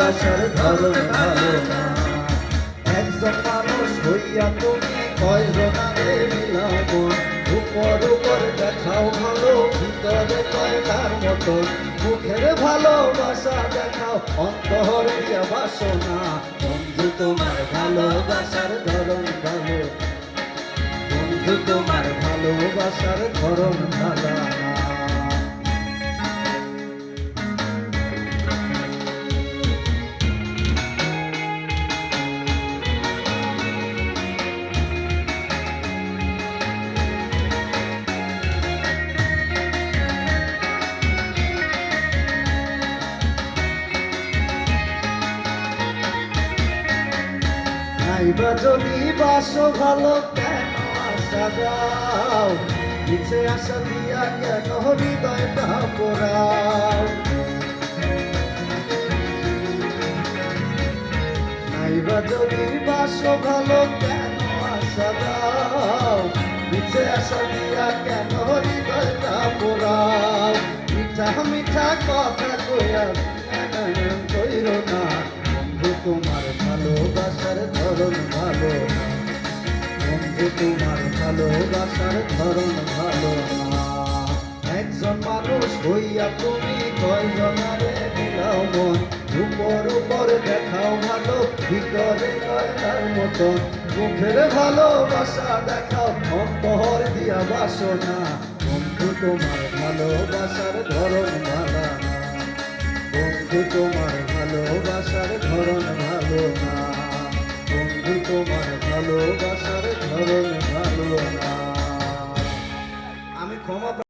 ভালোবাসার ধরন ভালো না। একজন মানুষ হইয়া তুমি কয়জনারে মিলাও মন, উপর উপর দেখাও ভালো, ভিতরে কয় তার মতন। মুখের ভালোবাসা দেখাও, অন্তর দিয়া বাসনা। বন্ধু তোমার ভালোবাসার ধরন ভালো, বন্ধু তোমার ভালোবাসার ধরন ভালো না। নাইবা যদি বাসো ভালো কেন আশা দাও, পিছে আশা দিয়া কেন হৃদয়টা পোড়াও। নাইবা যদি বাসো ভালো কেন আশা দাও, পিছে আশা দিয়া কেন হৃদয়টা পোড়াও। মিঠা মিঠা কথা কইয়া কইর না, বন্ধু তোমার ভালোবাসার ধরন ভালো না। বন্ধু তোমার ভালোবাসার ধরন ভালো না। একজন মানুষ হইয়া তুমি কয়জনারে মিলাও মন, উপর উপর দেখাও ভালো, ভিতরে কয়টার মতন। মুখের ভালোবাসা দেখাও, অন্তর দিয়া বাসনা। বন্ধু তোমার ভালোবাসার ধরন ভালো না। বন্ধু তোমার ভালোবাসার ধরন ভালো না। বন্ধু তোমার ভালোবাসার ধরন ভালো না। আমি ক্ষমা